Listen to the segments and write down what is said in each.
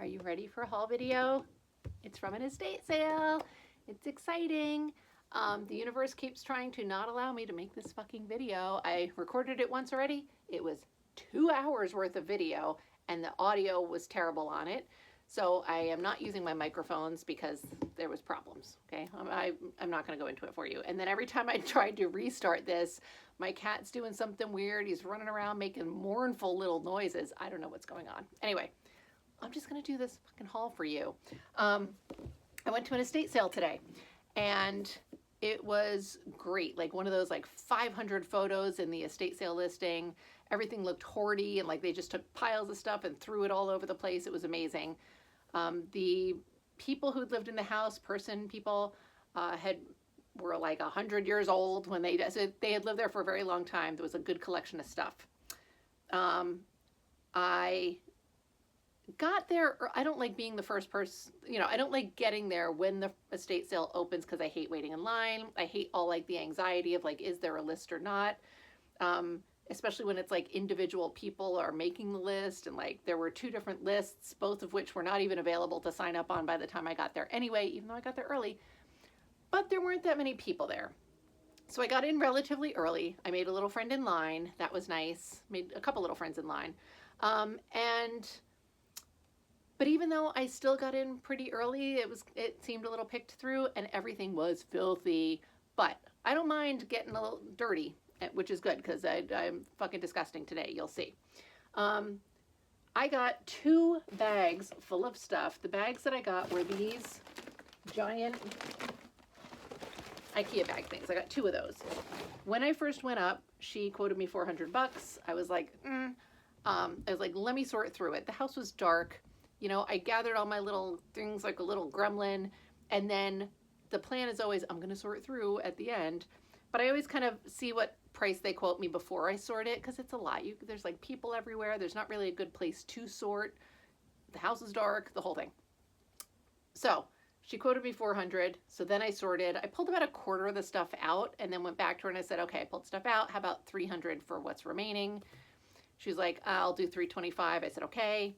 Are you ready for a haul video? It's from an estate sale. It's exciting. The universe keeps trying to not allow me to make this fucking video. I recorded it once already. It was 2 hours worth of video and the audio was terrible on it. So I am not using my microphones because there was problems. Okay, I'm not going to go into it for you. And then every time I tried to restart this, my cat's doing something weird. He's running around making mournful little noises. I don't know what's going on. Anyway, I'm just going to do this fucking haul for you. I went to an estate sale today and it was great. Like one of those like 500 photos in the estate sale listing. Everything looked hoardy and like they just took piles of stuff and threw it all over the place. It was amazing. The people who'd lived in the house, people, were like 100 years old when so they had lived there for a very long time. There was a good collection of stuff. I got there. I don't like being the first person, I don't like getting there when the estate sale opens because I hate waiting in line. I hate all like the anxiety of like, is there a list or not? Especially when it's like individual people are making the list, and like there were 2 different lists, both of which were not even available to sign up on by the time I got there anyway, even though I got there early. But there weren't that many people there. So I got in relatively early. I made a little friend in line. That was nice. Made a couple little friends in line. But even though I still got in pretty early, it seemed a little picked through and everything was filthy. But I don't mind getting a little dirty, which is good because I'm fucking disgusting today. You'll see. I got 2 bags full of stuff. The bags that I got were these giant IKEA bag things. I got 2 of those. When I first went up, she quoted me $400. I was like, let me sort through it. The house was dark. I gathered all my little things like a little gremlin, and then the plan is always I'm going to sort through at the end, but I always kind of see what price they quote me before I sort it because it's a lot. There's like people everywhere. There's not really a good place to sort. The house is dark, the whole thing. So she quoted me $400. So then I sorted. I pulled about a quarter of the stuff out and then went back to her and I said, okay, I pulled stuff out. How about $300 for what's remaining? She was like, I'll do $325. I said, okay.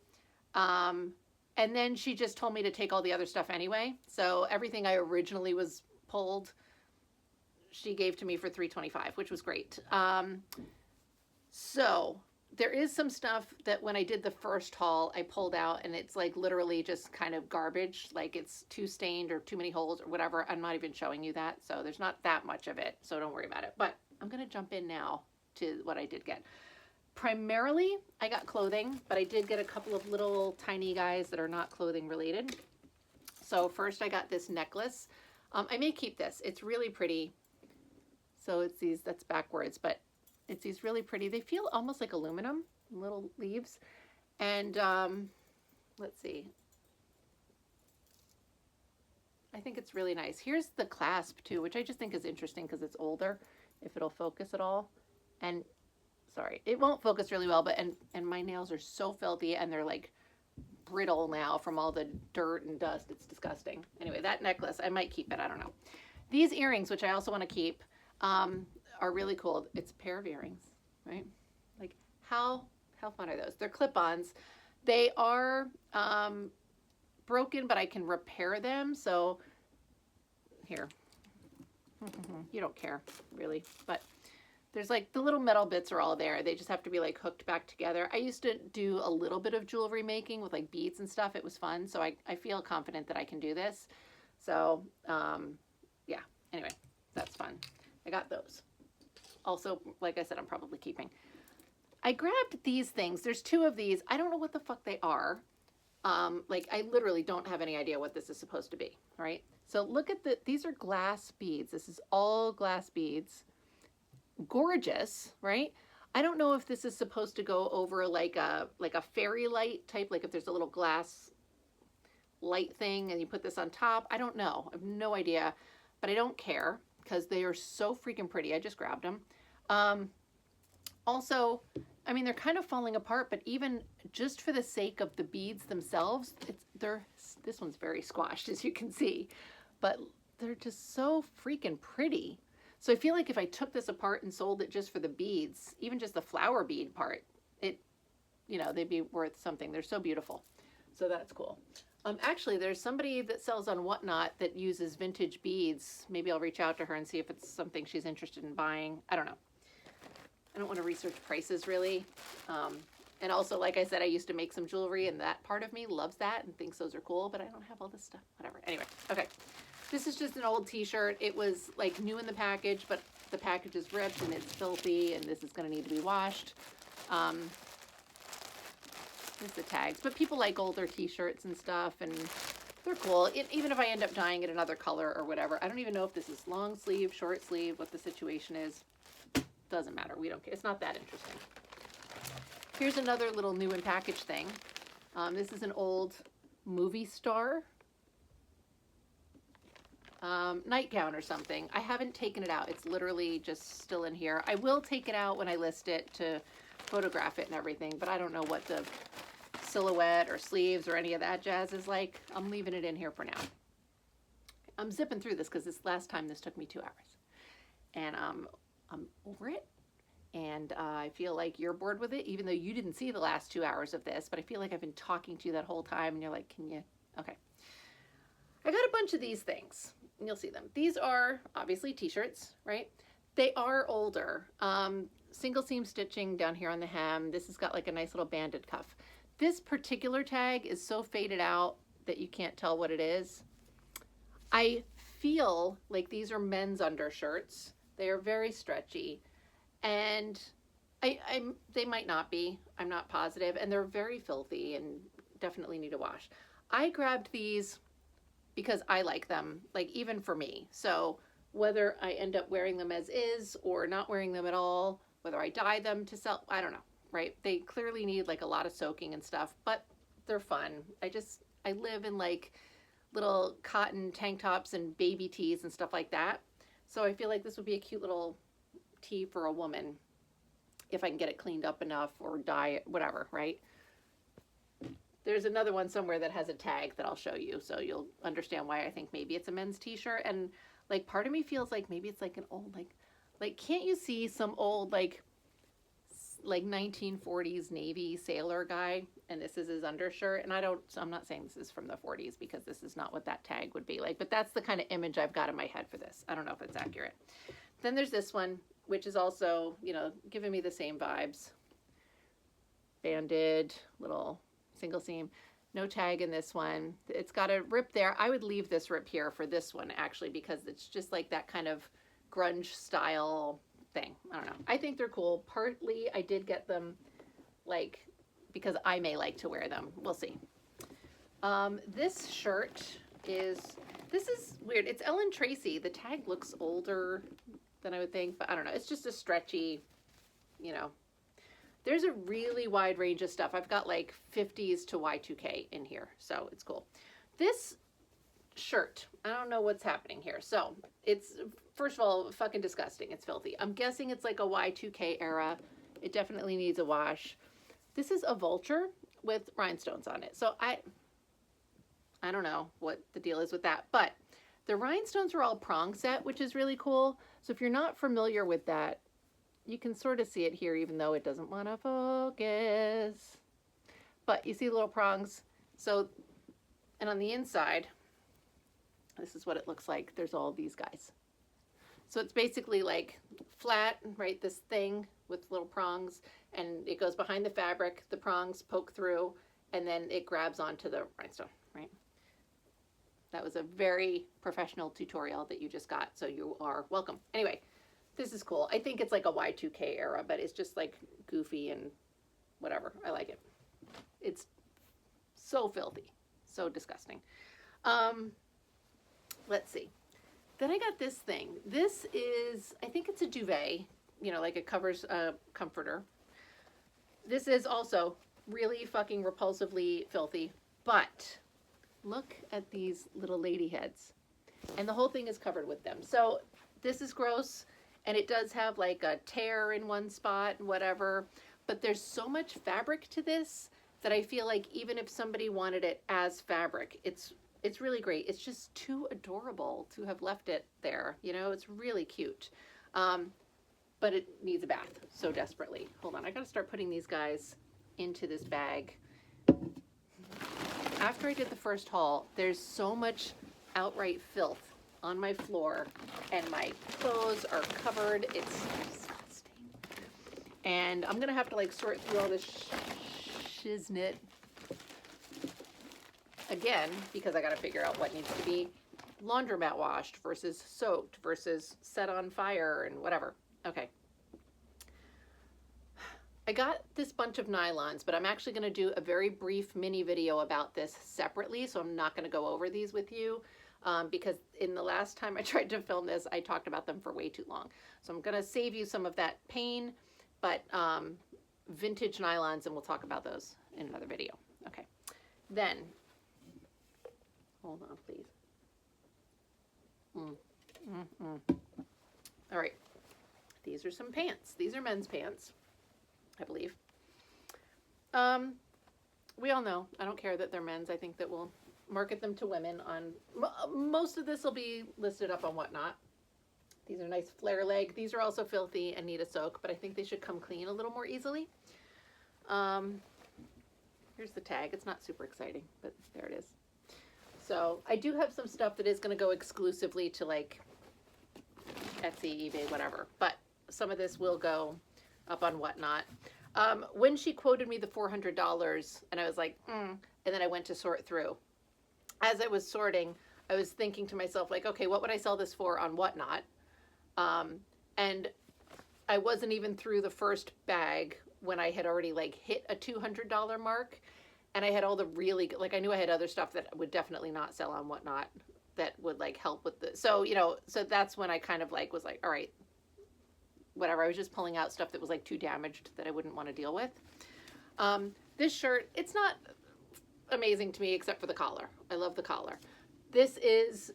And then she just told me to take all the other stuff anyway. So everything I originally was pulled, she gave to me for $325, which was great. So there is some stuff that when I did the first haul, I pulled out and it's like literally just kind of garbage. Like it's too stained or too many holes or whatever. I'm not even showing you that. So there's not that much of it. So don't worry about it. But I'm going to jump in now to what I did get. Primarily, I got clothing, but I did get a couple of little tiny guys that are not clothing related. So first I got this necklace. I may keep this. It's really pretty. So it's these, that's backwards, but it's these really pretty. They feel almost like aluminum, little leaves. And let's see. I think it's really nice. Here's the clasp too, which I just think is interesting because it's older, if it'll focus at all. And sorry, it won't focus really well, but and my nails are so filthy and they're like brittle now from all the dirt and dust. It's disgusting. Anyway, that necklace, I might keep it. I don't know. These earrings, which I also want to keep, are really cool. It's a pair of earrings, right? Like how fun are those? They're clip-ons. They are broken, but I can repair them. So here, you don't care really, but there's like the little metal bits are all there. They just have to be like hooked back together. I used to do a little bit of jewelry making with like beads and stuff. It was fun. So I feel confident that I can do this. So yeah, anyway, that's fun. I got those. Also, like I said, I'm probably keeping. I grabbed these things. There's 2 of these. I don't know what the fuck they are. Like I literally don't have any idea what this is supposed to be, right? So look at these are glass beads. This is all glass beads. Gorgeous, right? I don't know if this is supposed to go over like a fairy light type, like if there's a little glass light thing and you put this on top. I don't know. I have no idea, but I don't care because they are so freaking pretty. I just grabbed them. Also, I mean, they're kind of falling apart, but even just for the sake of the beads themselves, this one's very squashed, as you can see, but they're just so freaking pretty. So I feel like if I took this apart and sold it just for the beads, even just the flower bead part, they'd be worth something. They're so beautiful. So that's cool. Actually, there's somebody that sells on Whatnot that uses vintage beads. Maybe I'll reach out to her and see if it's something she's interested in buying. I don't know. I don't want to research prices really. And also, like I said, I used to make some jewelry, and that part of me loves that and thinks those are cool, but I don't have all this stuff. Whatever. Anyway, okay. This is just an old t-shirt. It was like new in the package, but the package is ripped and it's filthy, and this is going to need to be washed. Here's the tags. But people like older t-shirts and stuff, and they're cool. Even if I end up dyeing it another color or whatever. I don't even know if this is long sleeve, short sleeve, what the situation is. Doesn't matter. We don't care. It's not that interesting. Here's another little new in package thing. This is an old movie star nightgown or something. I haven't taken it out. It's literally just still in here. I will take it out when I list it to photograph it and everything, but I don't know what the silhouette or sleeves or any of that jazz is like. I'm leaving it in here for now. I'm zipping through this because this last time this took me 2 hours. And I'm over it. And I feel like you're bored with it, even though you didn't see the last 2 hours of this, but I feel like I've been talking to you that whole time, and you're like, can you? Okay. I got a bunch of these things, and you'll see them. These are obviously t-shirts, right? They are older. Single seam stitching down here on the hem. This has got like a nice little banded cuff. This particular tag is so faded out that you can't tell what it is. I feel like these are men's undershirts. They are very stretchy. And they might not be, I'm not positive, and they're very filthy and definitely need a wash. I grabbed these because I like them, like even for me. So whether I end up wearing them as is or not wearing them at all, whether I dye them to sell, I don't know, right? They clearly need like a lot of soaking and stuff, but they're fun. I live in like little cotton tank tops and baby tees and stuff like that. So I feel like this would be a cute little tee for a woman if I can get it cleaned up enough or dye it, whatever, right? There's another one somewhere that has a tag that I'll show you, so you'll understand why I think maybe it's a men's t-shirt. And like part of me feels like maybe it's like an old like can't you see some old like 1940s Navy sailor guy, and this is his undershirt? And I'm not saying this is from the 40s because this is not what that tag would be like, but that's the kind of image I've got in my head for this. I don't know if it's accurate. Then there's this one, which is also, you know, giving me the same vibes. Banded, little single seam. No tag in this one. It's got a rip there. I would leave this rip here for this one, actually, because it's just like that kind of grunge style thing. I don't know. I think they're cool. Partly, I did get them, like, because I may like to wear them. We'll see. This shirt this is weird. It's Ellen Tracy. The tag looks older than I would think, but I don't know. It's just a stretchy, you know. There's a really wide range of stuff. I've got like 50s to Y2K in here, so it's cool. This shirt, I don't know what's happening here. So it's, first of all, fucking disgusting. It's filthy. I'm guessing it's like a Y2K era. It definitely needs a wash. This is a vulture with rhinestones on it. So I don't know what the deal is with that, but the rhinestones are all prong set, which is really cool. So if you're not familiar with that, you can sort of see it here, even though it doesn't want to focus. But you see the little prongs. So, and on the inside, this is what it looks like. There's all these guys. So it's basically like flat, right? This thing with little prongs, and it goes behind the fabric. The prongs poke through, and then it grabs onto the rhinestone, right? That was a very professional tutorial that you just got, so you are welcome. Anyway, this is cool. I think it's like a Y2K era, but it's just like goofy and whatever. I like it. It's so filthy, so disgusting. Let's see. Then I got this thing. This is, I think it's a duvet, you know, like it covers a comforter. This is also really fucking repulsively filthy, but look at these little lady heads. And the whole thing is covered with them. So this is gross, and it does have like a tear in one spot and whatever, but there's so much fabric to this that I feel like even if somebody wanted it as fabric, it's really great. It's just too adorable to have left it there. You know, it's really cute. But it needs a bath so desperately. Hold on, I gotta start putting these guys into this bag. after I did the first haul, there's so much outright filth on my floor, and my clothes are covered. It's disgusting. And I'm gonna have to like sort through all this shiznit again, because I gotta figure out what needs to be laundromat washed versus soaked versus set on fire and whatever. Okay. I got this bunch of nylons, but I'm actually going to do a very brief mini video about this separately, so I'm not going to go over these with you because in the last time I tried to film this, I talked about them for way too long. So I'm going to save you some of that pain, but vintage nylons, and we'll talk about those in another video. Okay. Then, hold on, please. All right. These are some pants. These are men's pants, I believe. We all know, I don't care that they're men's. I think that we'll market them to women on, most of this will be listed up on Whatnot. These are nice flare leg. These are also filthy and need a soak, but I think they should come clean a little more easily. Here's the tag. It's not super exciting, but there it is. So I do have some stuff that is going to go exclusively to like Etsy, eBay, whatever, but some of this will go up on Whatnot. When she quoted me the $400 and I was like, and then I went to sort through. As I was sorting, I was thinking to myself like, okay, what would I sell this for on Whatnot? And I wasn't even through the first bag when I had already like hit a $200 mark. And I had all the really, like I knew I had other stuff that would definitely not sell on Whatnot that would like help with the, so, you know, so that's when I kind of like was like, all right, whatever. I was just pulling out stuff that was like too damaged that I wouldn't want to deal with. This shirt, it's not amazing to me except for the collar. I love the collar. This is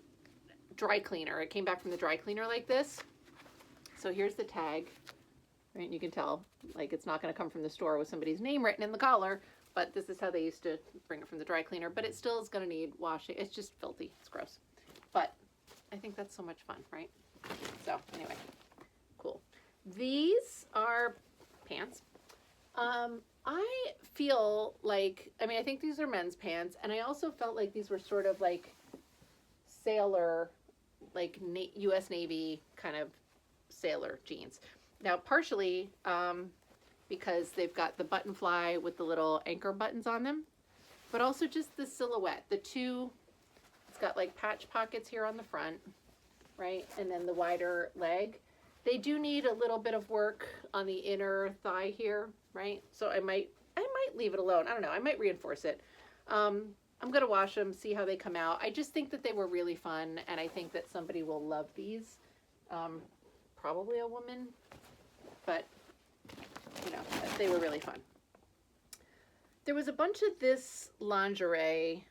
dry cleaner. It came back from the dry cleaner like this. So here's the tag, right? And you can tell like it's not going to come from the store with somebody's name written in the collar, but this is how they used to bring it from the dry cleaner, but it still is going to need washing. It's just filthy. It's gross. But I think that's so much fun, right? So anyway, cool. These are pants. I feel like, I mean, I think these are men's pants, and I also felt like these were sort of like sailor, like U.S. Navy kind of sailor jeans. Now, partially because they've got the button fly with the little anchor buttons on them, but also just the silhouette. The two, it's got like patch pockets here on the front, right? And then the wider leg. They do need a little bit of work on the inner thigh here, right? So I might leave it alone. I don't know. I might reinforce it. I'm going to wash them, see how they come out. I just think that they were really fun, and I think that somebody will love these. Probably a woman, but, you know, they were really fun. There was a bunch of this lingerie,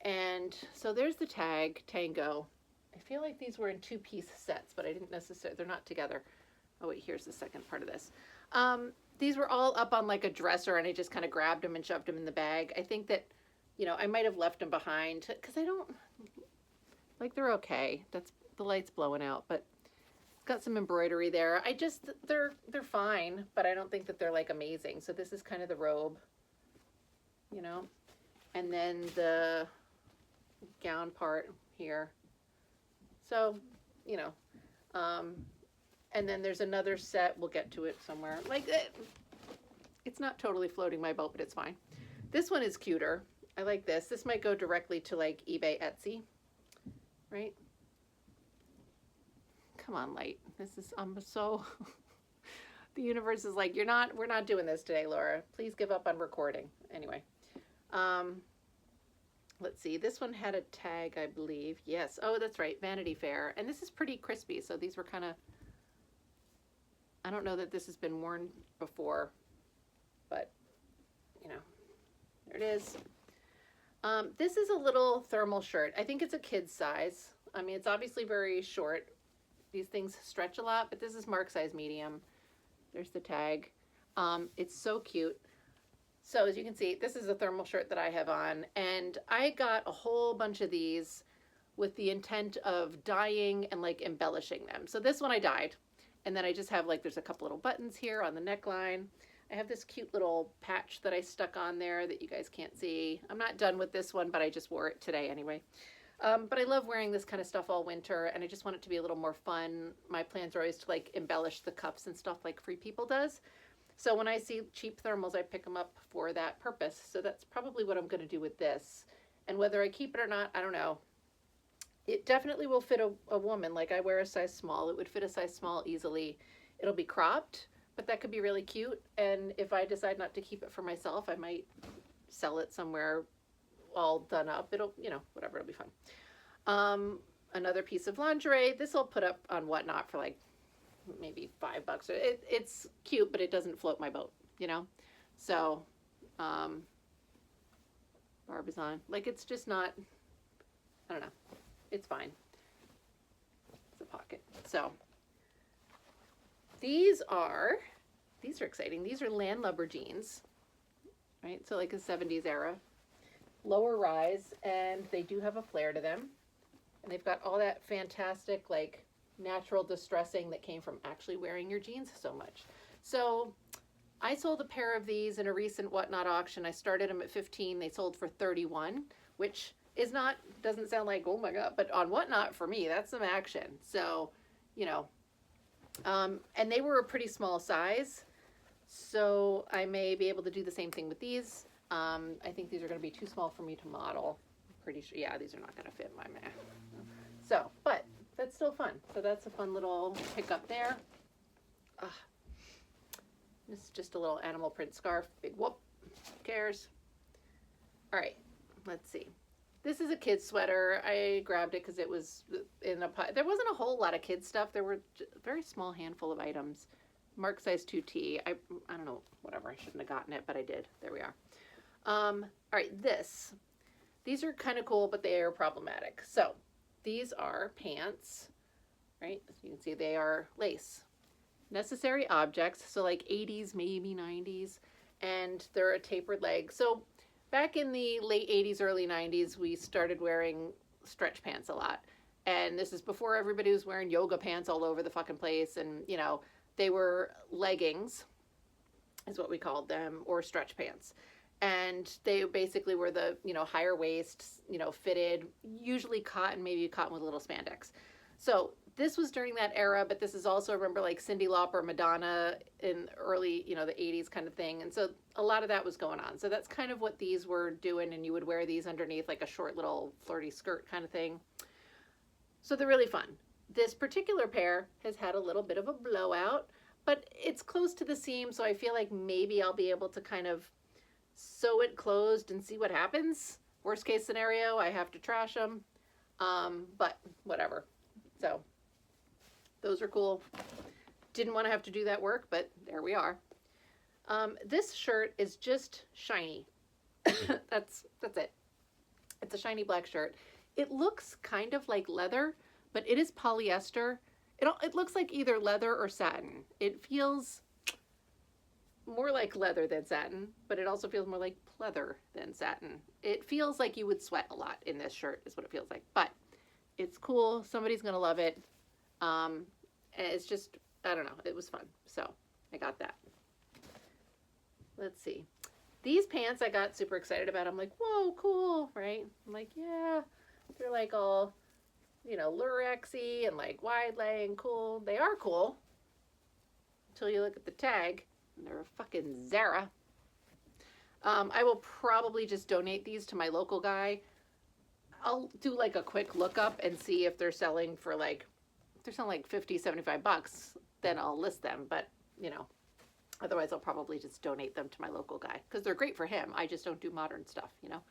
and so there's the tag, Tango. I feel like these were in two-piece sets, but I didn't necessarily, they're not together. Oh wait, here's the second part of this. These were all up on like a dresser, and I just kind of grabbed them and shoved them in the bag. I think that, you know, I might have left them behind because I don't, like they're okay. That's, the light's blowing out, but it's got some embroidery there. I just, they're fine, but I don't think that they're like amazing. So this is kind of the robe, you know, and then the gown part here. So, you know, and then there's another set. We'll get to it somewhere. Like, it's not totally floating my boat, but it's fine. This one is cuter. I like this. This might go directly to like eBay, Etsy, right? Come on, light. This is, I'm so, the universe is like, we're not doing this today, Laura. Please give up on recording. Anyway, let's see. This one had a tag, I believe. Yes. Oh, that's right. Vanity Fair. And this is pretty crispy. So these were kind of, I don't know that this has been worn before, but, you know, there it is. This is a little thermal shirt. I think it's a kid's size. I mean, it's obviously very short. These things stretch a lot, but this is Mark size medium. There's the tag. It's so cute. So as you can see, this is a thermal shirt that I have on, and I got a whole bunch of these with the intent of dyeing and like embellishing them. So this one I dyed, and then I just have like, there's a couple little buttons here on the neckline. I have this cute little patch that I stuck on there that you guys can't see. I'm not done with this one, but I just wore it today anyway. But I love wearing this kind of stuff all winter, and I just want it to be a little more fun. My plans are always to like embellish the cuffs and stuff like Free People does. So when I see cheap thermals, I pick them up for that purpose. So that's probably what I'm going to do with this. And whether I keep it or not, I don't know. It definitely will fit a woman. Like I wear a size small. It would fit a size small easily. It'll be cropped, but that could be really cute. And if I decide not to keep it for myself, I might sell it somewhere all done up. It'll, you know, whatever, it'll be fun. Another piece of lingerie. This I'll put up on Whatnot for like maybe $5. It's cute, but it doesn't float my boat, you know? So, Barbizon. Like, it's just not, I don't know. It's fine. It's a pocket. So, these are exciting. These are landlubber jeans, right? So like a 70s era. Lower rise, and they do have a flare to them. And they've got all that fantastic, like, natural distressing that came from actually wearing your jeans so much. So I sold a pair of these in a recent Whatnot auction. I started them at 15. They sold for 31, which is not, doesn't sound like, oh my God, but on Whatnot, for me, that's some action. So, you know, and they were a pretty small size. So I may be able to do the same thing with these. I think these are going to be too small for me to model. I'm pretty sure, yeah, these are not going to fit my man. So, but that's still fun. So that's a fun little pickup there. This is just a little animal print scarf. Big whoop. Who cares? All right, let's see. This is a kid's sweater. I grabbed it because it was in a pot. There wasn't a whole lot of kids stuff. There were a very small handful of items. Mark size 2T. I don't know, whatever. I shouldn't have gotten it, but I did. There we are. All right, these are kind of cool, but they are problematic. So these are pants, right? As you can see, they are lace. Necessary objects, so like 80s, maybe 90s, and they're a tapered leg. So back in the late 80s, early 90s, we started wearing stretch pants a lot. And this is before everybody was wearing yoga pants all over the fucking place. And, you know, they were leggings, is what we called them, or stretch pants. And they basically were the, you know, higher waist, you know, fitted, usually cotton, maybe cotton with a little spandex. So this was during that era, but this is also, remember, like Cyndi Lauper, Madonna in early, you know, the 80s kind of thing. And so a lot of that was going on. So that's kind of what these were doing. And you would wear these underneath like a short little flirty skirt kind of thing. So they're really fun. This particular pair has had a little bit of a blowout, but it's close to the seam. So I feel like maybe I'll be able to kind of sew it closed and see what happens. Worst case scenario, I have to trash them. But whatever. So those are cool. Didn't want to have to do that work, but there we are. This shirt is just shiny. That's it. It's a shiny black shirt. It looks kind of like leather, but it is polyester. It looks like either leather or satin. It feels more like leather than satin, but it also feels more like pleather than satin. It feels like you would sweat a lot in this shirt is what it feels like, but it's cool. Somebody's going to love it. And it's just, I don't know. It was fun. So I got that. Let's see. These pants I got super excited about. I'm like, whoa, cool, right? I'm like, yeah, they're like all, you know, lurexy and like wide leg, cool. They are cool until you look at the tag. And they're a fucking Zara. I will probably just donate these to my local guy. I'll do like a quick lookup and see if they're selling for like, if they're selling like 50, 75 bucks, then I'll list them. But, you know, otherwise I'll probably just donate them to my local guy because they're great for him. I just don't do modern stuff, you know.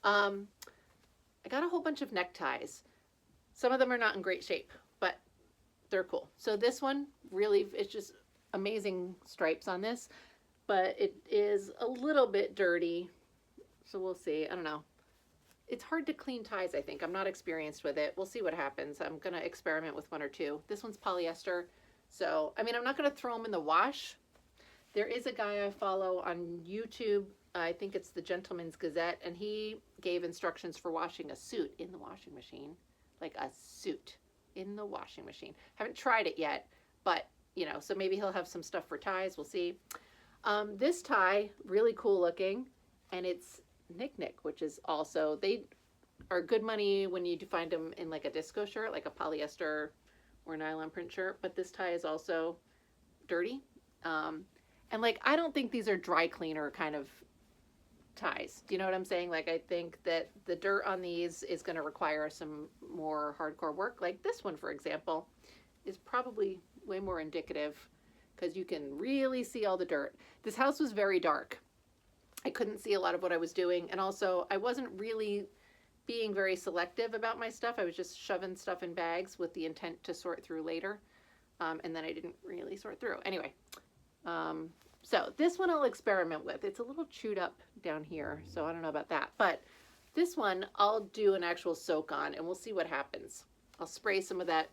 I got a whole bunch of neckties. Some of them are not in great shape, but they're cool. So this one really, it's just amazing stripes on this, but it is a little bit dirty. So we'll see. I don't know. It's hard to clean ties, I think. I'm not experienced with it. We'll see what happens. I'm going to experiment with one or two. This one's polyester. So, I mean, I'm not going to throw them in the wash. There is a guy I follow on YouTube. I think it's the Gentleman's Gazette, and he gave instructions for washing a suit in the washing machine. Like a suit in the washing machine. Haven't tried it yet, but, you know, so maybe he'll have some stuff for ties. We'll see. This tie, really cool looking, and it's Nick Nick, which is also, they are good money when you find them in like a disco shirt, like a polyester or nylon print shirt, but this tie is also dirty. And like, I don't think these are dry cleaner kind of ties. Do you know what I'm saying? Like, I think that the dirt on these is going to require some more hardcore work. Like this one, for example, is probably way more indicative because you can really see all the dirt. This house was very dark. I couldn't see a lot of what I was doing. And also, I wasn't really being very selective about my stuff. I was just shoving stuff in bags with the intent to sort through later. And then I didn't really sort through. Anyway, so this one I'll experiment with. It's a little chewed up down here, so I don't know about that. But this one I'll do an actual soak on, and we'll see what happens. I'll spray some of that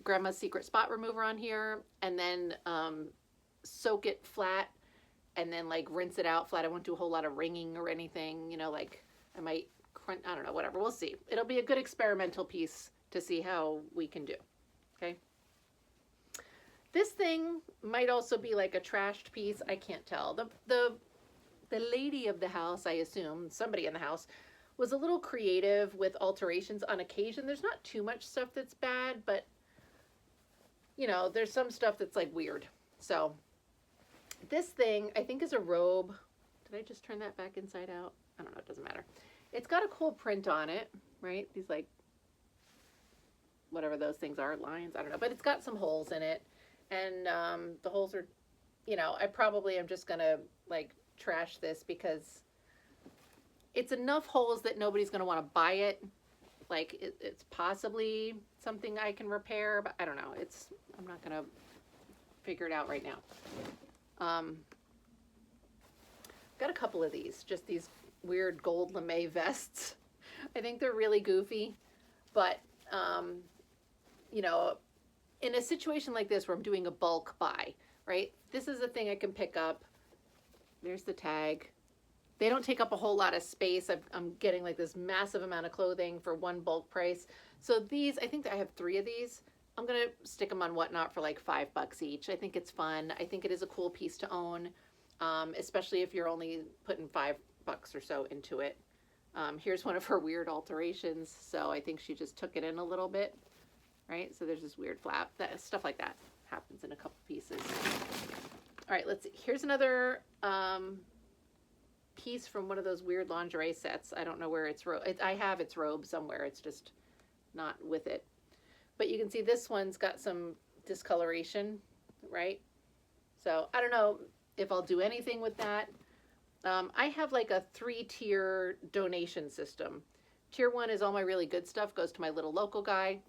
Grandma's Secret Spot Remover on here, and then soak it flat, and then like rinse it out flat. I won't do a whole lot of wringing or anything, you know, like I might crunch, I don't know, whatever. We'll see. It'll be a good experimental piece to see how we can do. Okay. This thing might also be like a trashed piece. I can't tell. The lady of the house, I assume, somebody in the house, was a little creative with alterations on occasion. There's not too much stuff that's bad, but, you know, there's some stuff that's like weird. So this thing, I think, is a robe. Did I just turn that back inside out? I don't know. It doesn't matter. It's got a cool print on it, right? These like, whatever those things are, lines, I don't know. But it's got some holes in it. And the holes are, you know, I probably am just going to like trash this because it's enough holes that nobody's going to want to buy it. Like it's possibly something I can repair, but I don't know. I'm not going to figure it out right now. Got a couple of these, just these weird gold lame vests. I think they're really goofy, but, you know, in a situation like this where I'm doing a bulk buy, right? This is a thing I can pick up. There's the tag. They don't take up a whole lot of space. I'm getting like this massive amount of clothing for one bulk price. So these, I think I have 3 of these. I'm going to stick them on Whatnot for like $5 each. I think it's fun. I think it is a cool piece to own, especially if you're only putting $5 or so into it. Here's one of her weird alterations. So I think she just took it in a little bit. Right, so there's this weird flap. Stuff like that happens in a couple pieces. All right, let's see. Here's another piece from one of those weird lingerie sets. I don't know where it's robe. I have its robe somewhere. It's just not with it. But you can see this one's got some discoloration, right? So I don't know if I'll do anything with that. I have like a 3-tier donation system. Tier 1 is all my really good stuff, goes to my little local guy.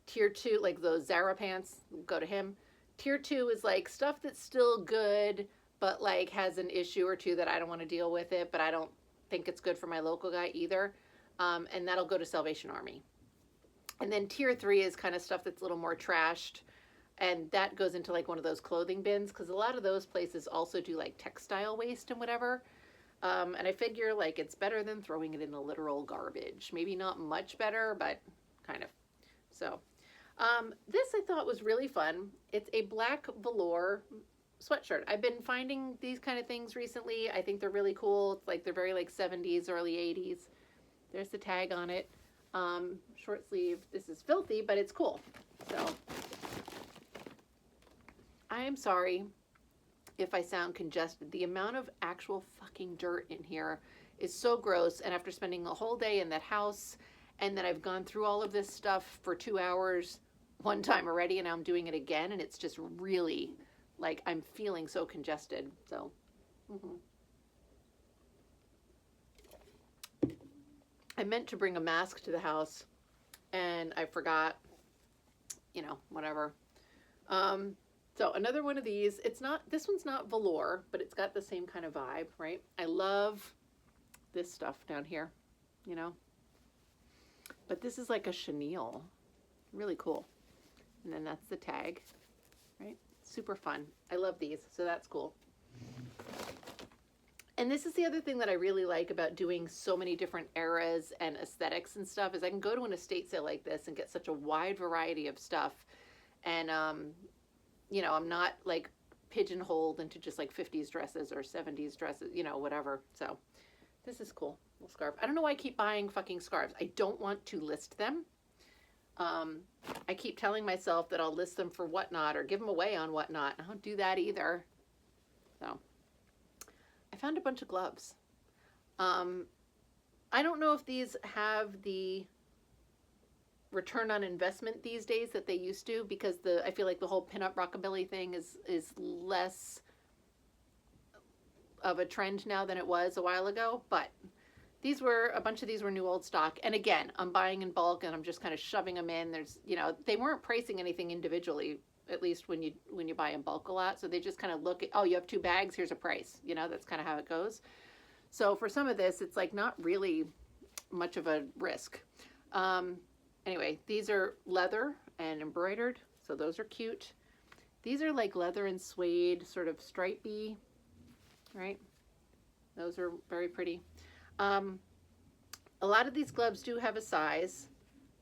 Tier 2, like those Zara pants, go to him. Tier 2 is like stuff that's still good, but like has an issue or two that I don't want to deal with it, but I don't think it's good for my local guy either. And that'll go to Salvation Army. And then Tier 3 is kind of stuff that's a little more trashed. And that goes into like one of those clothing bins, because a lot of those places also do like textile waste and whatever. And I figure like it's better than throwing it in the literal garbage. Maybe not much better, but kind of. So this I thought was really fun. It's a black velour sweatshirt. I've been finding these kind of things recently. I think they're really cool. It's like they're very like 70s, early 80s. There's the tag on it. Short sleeve. This is filthy, but it's cool. So I am sorry if I sound congested. The amount of actual fucking dirt in here is so gross. And after spending a whole day in that house, and then I've gone through all of this stuff for 2 hours one time already, and now I'm doing it again, and it's just really, like, I'm feeling so congested. So, I meant to bring a mask to the house, and I forgot, you know, whatever. So another one of these, this one's not velour, but it's got the same kind of vibe, right? I love this stuff down here, you know? But this is like a chenille. Really cool. And then that's the tag, right? Super fun. I love these, so that's cool. And this is the other thing that I really like about doing so many different eras and aesthetics and stuff, is I can go to an estate sale like this and get such a wide variety of stuff. And, you know, I'm not like pigeonholed into just like 50s dresses or 70s dresses, you know, whatever. So this is cool. Little scarf. I don't know why I keep buying fucking scarves. I don't want to list them. I keep telling myself that I'll list them for Whatnot or give them away on Whatnot. I don't do that either. So I found a bunch of gloves. I don't know if these have the return on investment these days that they used to, because I feel like the whole pinup rockabilly thing is less of a trend now than it was a while ago. But a bunch of these were new old stock. And again, I'm buying in bulk and I'm just kind of shoving them in. There's, you know, they weren't pricing anything individually, at least when you buy in bulk a lot. So they just kind of look at, oh, you have 2 bags, here's a price. You know, that's kind of how it goes. So for some of this, it's like not really much of a risk. Anyway, these are leather and embroidered, so those are cute. These are like leather and suede, sort of stripey, right? Those are very pretty. A lot of these gloves do have a size.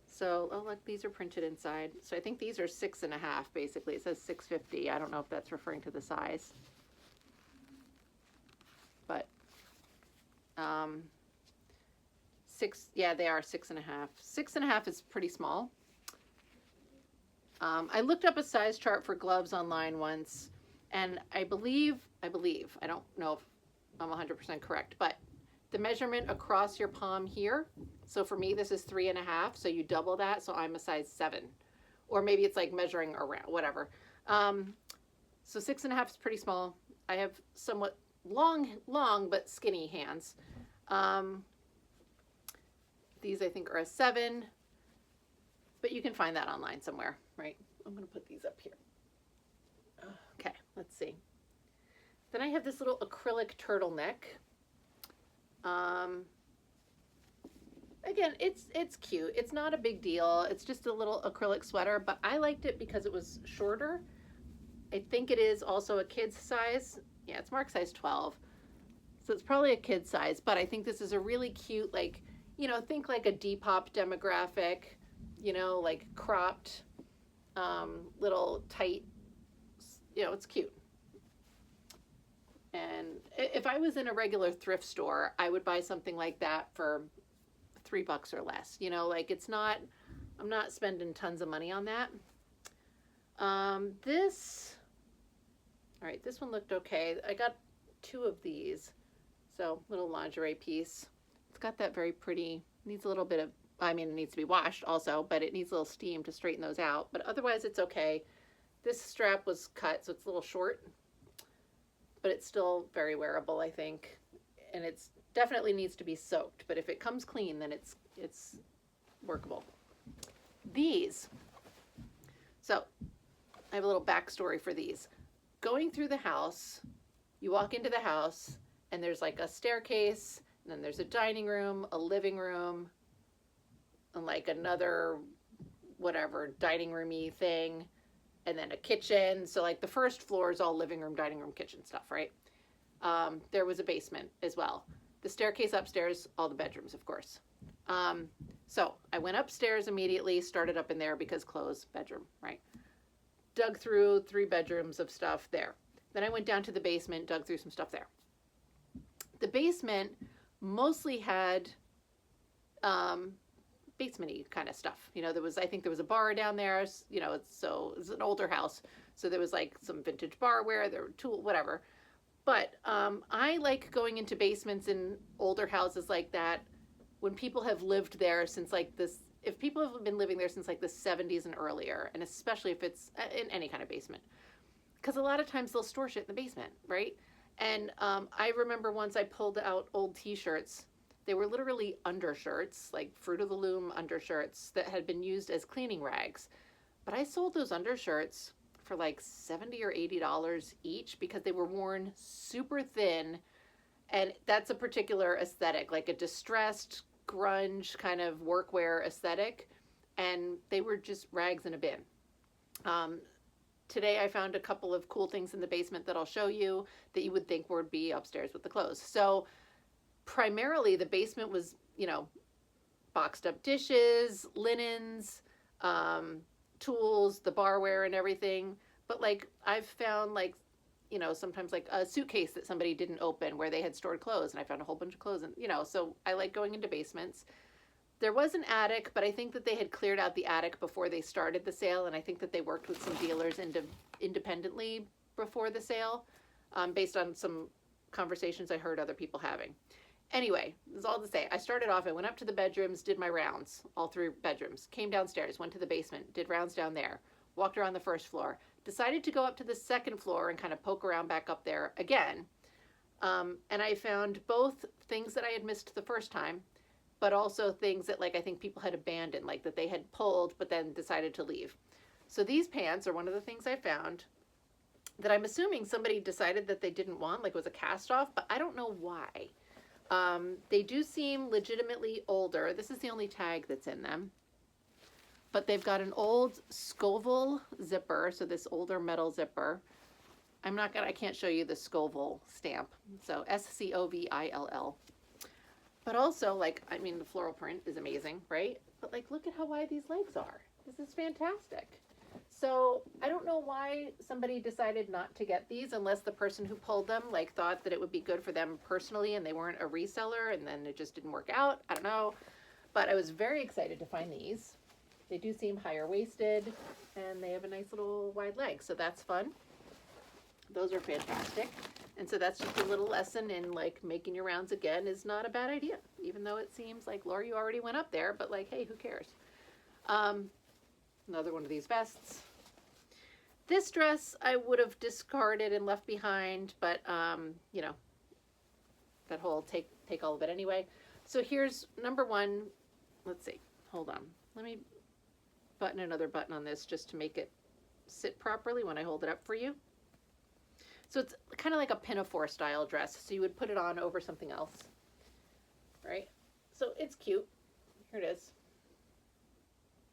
So, oh look, these are printed inside. So I think these are 6.5, basically. It says 650. I don't know if that's referring to the size. But, they are 6.5. 6.5 is pretty small. I looked up a size chart for gloves online once, and I believe, I don't know if I'm 100% correct, but the measurement across your palm here, so for me, this is 3.5, so you double that, so I'm a size 7. Or maybe it's like measuring around, whatever. So 6.5 is pretty small. I have somewhat long, but skinny hands. These I think are a 7, but you can find that online somewhere, right? I'm going to put these up here. Okay, let's see. Then I have this little acrylic turtleneck. Again, it's cute. It's not a big deal. It's just a little acrylic sweater, but I liked it because it was shorter. I think it is also a kid's size. Yeah, it's marked size 12. So it's probably a kid's size, but I think this is a really cute, like, you know, think like a Depop demographic, you know, like cropped, little tight, you know, it's cute. And if I was in a regular thrift store, I would buy something like that for $3 or less. You know, like I'm not spending tons of money on that. All right, this one looked okay. I got 2 of these. So little lingerie piece. It's got that very pretty, needs a little bit of, I mean, it needs to be washed also, but it needs a little steam to straighten those out. But otherwise it's okay. This strap was cut, so it's a little short, but it's still very wearable, I think. And it's definitely needs to be soaked, but if it comes clean, then it's workable. These. So I have a little backstory for these. Going through the house, you walk into the house and there's like a staircase, and then there's a dining room, a living room, and like another whatever dining roomy thing, and then a kitchen. So like the first floor is all living room, dining room, kitchen stuff, right? There was a basement as well. The staircase upstairs, all the bedrooms, of course. So I went upstairs immediately, started up in there because clothes, bedroom, right? Dug through 3 bedrooms of stuff there. Then I went down to the basement, dug through some stuff there. The basement mostly had basement-y kind of stuff. You know, I think there was a bar down there, you know, so it's an older house. So there was like some vintage barware, there were tools, whatever. But I like going into basements in older houses like that when people have lived there since like this, if people have been living there since like the 70s and earlier, and especially if it's in any kind of basement. Because a lot of times they'll store shit in the basement, right? And I remember once I pulled out old t-shirts. They were literally undershirts, like Fruit of the Loom undershirts that had been used as cleaning rags. But I sold those undershirts for like $70 or $80 each because they were worn super thin. And that's a particular aesthetic, like a distressed grunge kind of workwear aesthetic. And they were just rags in a bin. Today I found a couple of cool things in the basement that I'll show you that you would think would be upstairs with the clothes. So primarily the basement was, you know, boxed up dishes, linens, tools, the barware and everything. But like I've found like you know, sometimes like a suitcase that somebody didn't open where they had stored clothes, and I found a whole bunch of clothes, and you know, so I like going into basements. There was an attic, but I think that they had cleared out the attic before they started the sale, and I think that they worked with some dealers independently before the sale, based on some conversations I heard other people having. Anyway, this is all to say, I started off, I went up to the bedrooms, did my rounds, all three bedrooms, came downstairs, went to the basement, did rounds down there, walked around the first floor, decided to go up to the second floor and kind of poke around back up there again. And I found both things that I had missed the first time, but also things that like I think people had abandoned, like that they had pulled but then decided to leave. So these pants are one of the things I found that I'm assuming somebody decided that they didn't want, like it was a cast off, but I don't know why. They do seem legitimately older. This is the only tag that's in them. But they've got an old Scoville zipper, so this older metal zipper. I can't show you the Scoville stamp. So Scoville. But also, like, I mean, the floral print is amazing, right? But like, look at how wide these legs are. This is fantastic. So I don't know why somebody decided not to get these, unless the person who pulled them like thought that it would be good for them personally and they weren't a reseller, and then it just didn't work out. I don't know. But I was very excited to find these. They do seem higher waisted and they have a nice little wide leg. So that's fun. Those are fantastic. And so that's just a little lesson in like making your rounds again is not a bad idea, even though it seems like, Laura, you already went up there, but like, hey, who cares? Another one of these vests. This dress I would have discarded and left behind, but you know, that whole take all of it anyway. So here's number one. Let's see. Hold on. Let me button another button on this just to make it sit properly when I hold it up for you. So it's kind of like a pinafore style dress. So you would put it on over something else, right? So it's cute. Here it is,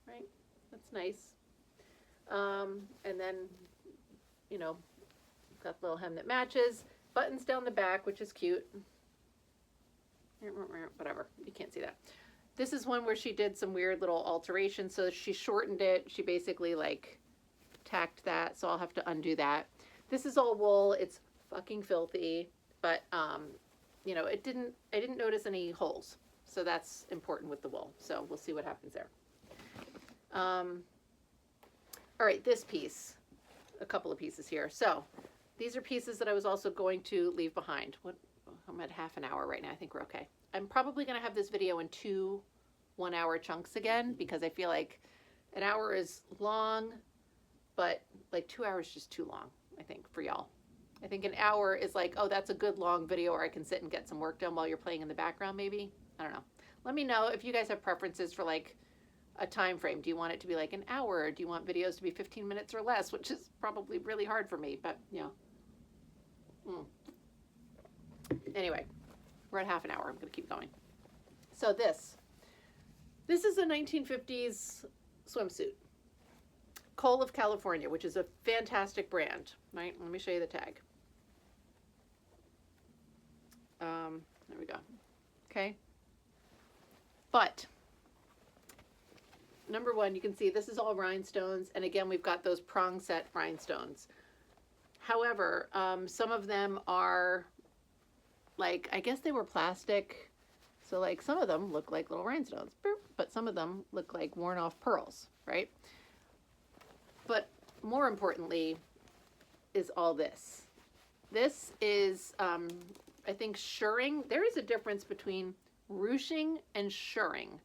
right? That's nice. And then, you know, got the little hem that matches, buttons down the back, which is cute. Whatever, you can't see that. This is one where she did some weird little alterations. So she shortened it. She basically like tacked that. So I'll have to undo that. This is all wool. It's fucking filthy, but you know, I didn't notice any holes. So that's important with the wool. So we'll see what happens there. All right, this piece, a couple of pieces here. So these are pieces that I was also going to leave behind. I'm at half an hour right now. I think we're okay. I'm probably going to have this video in 2 one-hour chunks again, because I feel like an hour is long, but like 2 hours is just too long, I think, for y'all. I think an hour is like, oh, that's a good long video where I can sit and get some work done while you're playing in the background, maybe. I don't know. Let me know if you guys have preferences for like a time frame. Do you want it to be like an hour? Or do you want videos to be 15 minutes or less, which is probably really hard for me, but yeah. Anyway, we're at half an hour. I'm going to keep going. So this is a 1950s swimsuit. Cole of California, which is a fantastic brand, right? Let me show you the tag. There we go. Okay. But number one, you can see this is all rhinestones. And again, we've got those prong set rhinestones. However, some of them are like, I guess they were plastic. So like some of them look like little rhinestones, but some of them look like worn off pearls, right? But more importantly is all this. This is, I think, shirring. There is a difference between ruching and shirring.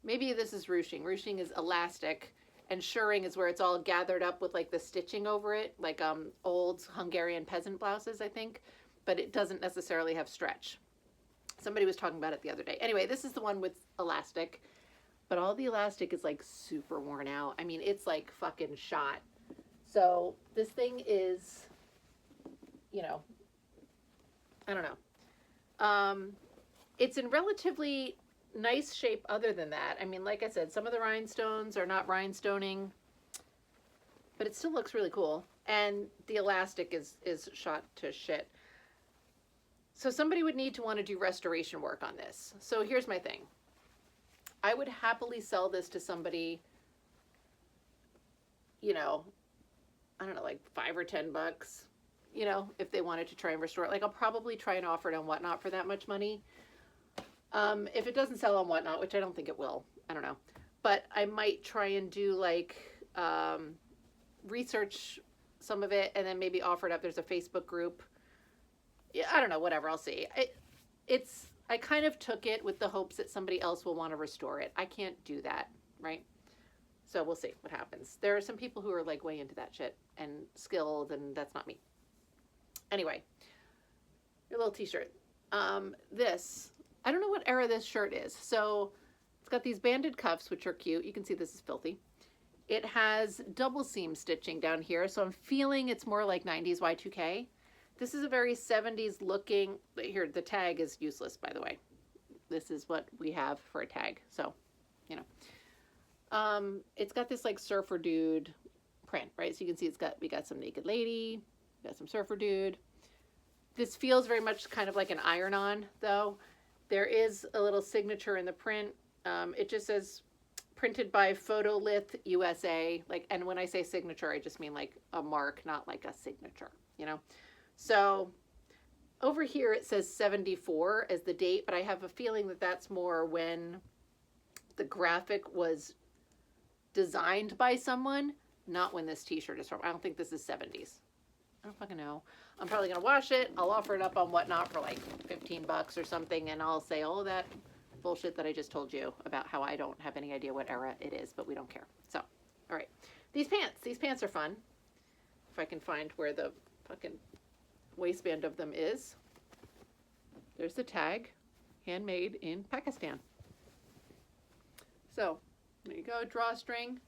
Maybe this is ruching. Ruching is elastic, and shirring is where it's all gathered up with like the stitching over it, like old Hungarian peasant blouses, I think, but it doesn't necessarily have stretch. Somebody was talking about it the other day. Anyway, this is the one with elastic, but all the elastic is like super worn out. I mean, it's like fucking shot. So this thing is, you know, I don't know. It's in relatively nice shape other than that. I mean, like I said, some of the rhinestones are not rhinestoning, but it still looks really cool. And the elastic is shot to shit. So somebody would need to want to do restoration work on this. So here's my thing. I would happily sell this to somebody, you know, I don't know, like $5 or $10. you know, if they wanted to try and restore it. Like I'll probably try and offer it on Whatnot for that much money. If it doesn't sell on Whatnot, which I don't think it will, I don't know. But I might try and do like research some of it and then maybe offer it up. There's a Facebook group. Yeah, I don't know, whatever, I'll see. I kind of took it with the hopes that somebody else will want to restore it. I can't do that, right? So we'll see what happens. There are some people who are like way into that shit and skilled, and that's not me. Anyway, your little t-shirt. This, I don't know what era this shirt is. So it's got these banded cuffs, which are cute. You can see this is filthy. It has double seam stitching down here. So I'm feeling it's more like 90s Y2K. This is a very 70s looking, here, the tag is useless, by the way. This is what we have for a tag. So, you know, it's got this like surfer dude print, right? So you can see we got some naked lady, we got some surfer dude. This feels very much kind of like an iron-on though. There is a little signature in the print. It just says printed by Photolith USA. Like, and when I say signature, I just mean like a mark, not like a signature, you know? So over here it says 74 as the date, but I have a feeling that that's more when the graphic was designed by someone, not when this t-shirt is from. I don't think this is 70s. I don't fucking know. I'm probably going to wash it. I'll offer it up on Whatnot for like 15 bucks or something, and I'll say all of that bullshit that I just told you about how I don't have any idea what era it is, but we don't care. So, all right. These pants are fun. If I can find where the fucking waistband of them is. There's the tag, handmade in Pakistan. So there you go, drawstring.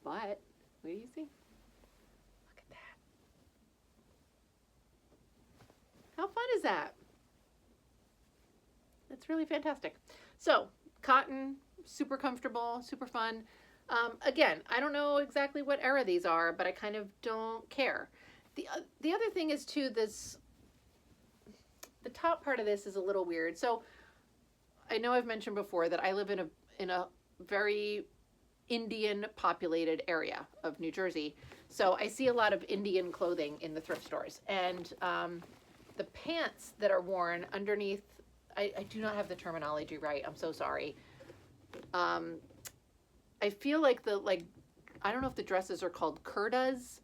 But what do you see? Look at that. How fun is that? That's really fantastic. So cotton, super comfortable, super fun. Again, I don't know exactly what era these are, but I kind of don't care. The other thing is too, the top part of this is a little weird. So I know I've mentioned before that I live in a very Indian populated area of New Jersey. So I see a lot of Indian clothing in the thrift stores. And the pants that are worn underneath, I do not have the terminology right. I'm so sorry. I feel like I don't know if the dresses are called kurtas,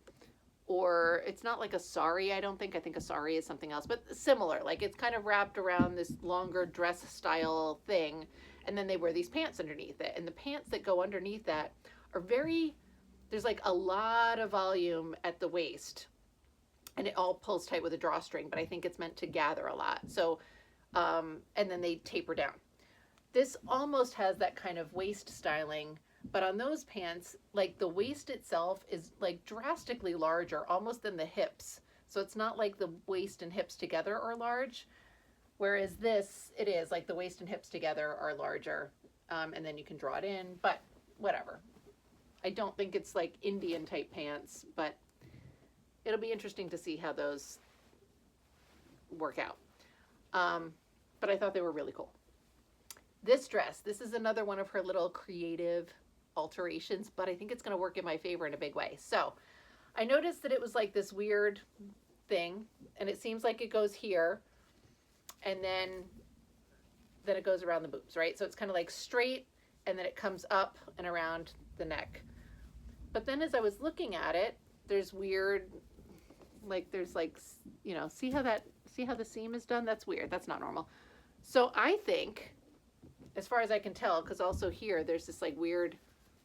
or it's not like a sari, I don't think. I think a sari is something else, but similar. Like it's kind of wrapped around this longer dress style thing, and then they wear these pants underneath it. And the pants that go underneath that are there's like a lot of volume at the waist, and it all pulls tight with a drawstring, but I think it's meant to gather a lot. So, and then they taper down. This almost has that kind of waist styling, but on those pants, like the waist itself is like drastically larger, almost than the hips. So it's not like the waist and hips together are large. Whereas this, it is like the waist and hips together are larger. And then you can draw it in, but whatever. I don't think it's like Indian type pants, but it'll be interesting to see how those work out. But I thought they were really cool. This dress, this is another one of her little creative alterations, but I think it's going to work in my favor in a big way. So I noticed that it was like this weird thing, and it seems like it goes here, and then it goes around the boobs, right? So it's kind of like straight, and then it comes up and around the neck. But then as I was looking at it, there's weird, like there's like, you know, see how the seam is done? That's weird. That's not normal. So I think, as far as I can tell, because also here there's this like weird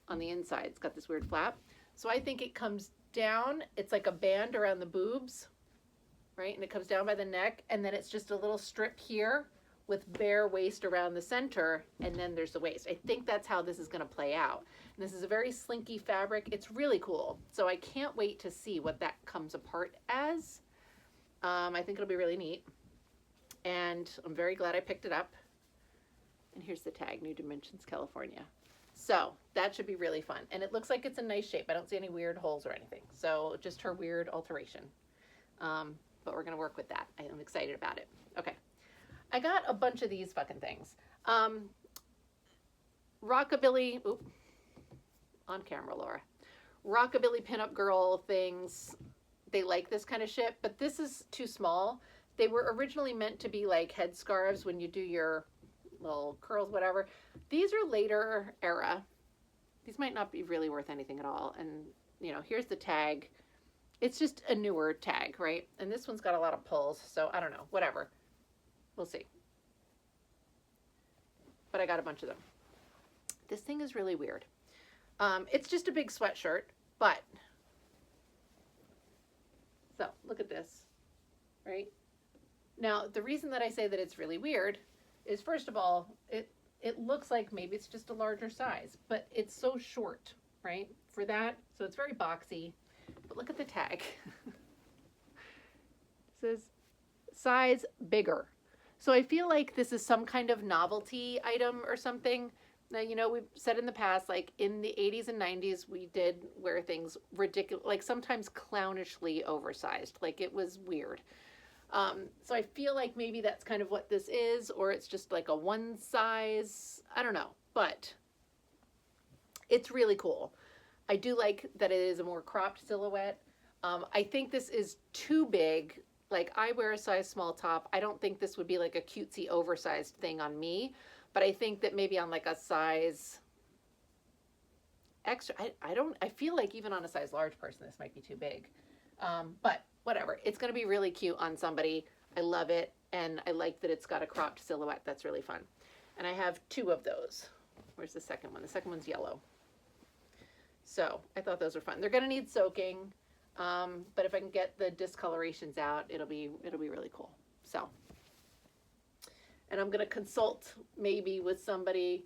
on the inside, it's got this weird flap. So I think it comes down, it's like a band around the boobs, right? And it comes down by the neck, and then it's just a little strip here with bare waist around the center, and then there's the waist. I think that's how this is going to play out. And this is a very slinky fabric. It's really cool. So I can't wait to see what that comes apart as. I think it'll be really neat. And I'm very glad I picked it up. And here's the tag, New Dimensions, California. So that should be really fun. And it looks like it's a nice shape. I don't see any weird holes or anything. So just her weird alteration. But we're going to work with that. I'm excited about it. Okay. I got a bunch of these fucking things. Rockabilly, on camera, Laura. Rockabilly pinup girl things. they like this kind of shit, but this is too small. They were originally meant to be like headscarves when you do your little curls, whatever. These are later era. These might not be really worth anything at all. And, you know, here's the tag. It's just a newer tag, right? And this one's got a lot of pulls, so I don't know, whatever. We'll see. But I got a bunch of them. This thing is really weird. It's just a big sweatshirt, but so look at this, right? Now, the reason that I say that it's really weird is, first of all, it looks like maybe it's just a larger size, but it's so short, right? For that, so it's very boxy. But look at the tag. It says size bigger. So I feel like this is some kind of novelty item or something. Now, you know, we've said in the past, like in the 80s and 90s, we did wear things ridiculous, like sometimes clownishly oversized. Like it was weird. So I feel like maybe that's kind of what this is, or it's just like a one size. I don't know, but it's really cool. I do like that it is a more cropped silhouette. I think this is too big. Like I wear a size small top. I don't think this would be like a cutesy oversized thing on me, but I think that maybe on like a size extra, I feel like even on a size large person, this might be too big. But whatever, it's going to be really cute on somebody. I love it. And I like that it's got a cropped silhouette. That's really fun. And I have two of those. Where's the second one? The second one's yellow. So I thought those were fun. They're going to need soaking. But if I can get the discolorations out, it'll be really cool. So, and I'm going to consult maybe with somebody.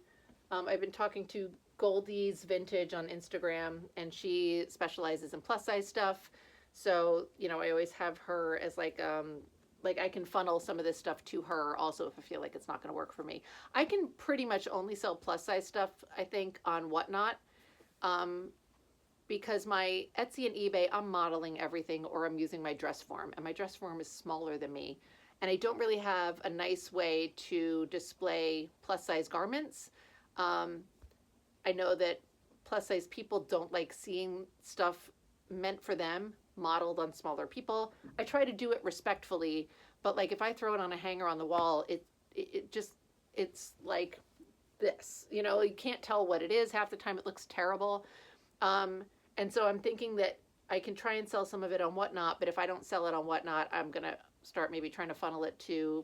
I've been talking to Goldie's Vintage on Instagram, and she specializes in plus size stuff. So, you know, I always have her as like I can funnel some of this stuff to her also if I feel like it's not going to work for me. I can pretty much only sell plus size stuff, I think, on Whatnot. Because my Etsy and eBay, I'm modeling everything or I'm using my dress form, and my dress form is smaller than me. And I don't really have a nice way to display plus size garments. I know that plus size people don't like seeing stuff meant for them modeled on smaller people. I try to do it respectfully, but like if I throw it on a hanger on the wall, it's like this, you know, you can't tell what it is. Half the time it looks terrible. And so I'm thinking that I can try and sell some of it on Whatnot, but if I don't sell it on Whatnot, I'm going to start maybe trying to funnel it to,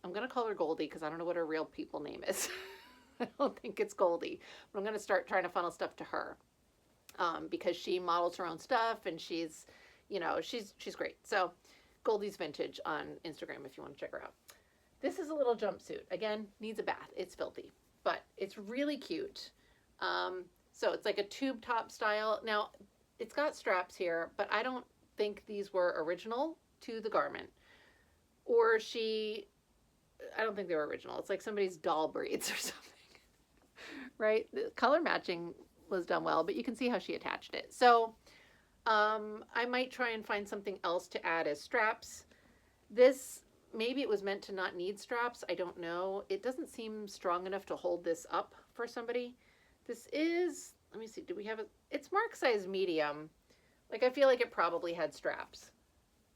I'm going to call her Goldie because I don't know what her real people name is. I don't think it's Goldie, but I'm going to start trying to funnel stuff to her. Because she models her own stuff and she's, you know, she's great. So Goldie's Vintage on Instagram if you want to check her out. This is a little jumpsuit. Again, needs a bath. It's filthy, but it's really cute. So it's like a tube top style. Now it's got straps here, but I don't think these were original to the garment. Or I don't think they were original. It's like somebody's doll breeds or something, right? The color matching was done well, but you can see how she attached it. So I might try and find something else to add as straps. This, maybe it was meant to not need straps. I don't know. It doesn't seem strong enough to hold this up for somebody. This is, let me see, do we have it's mark size medium. Like I feel like it probably had straps.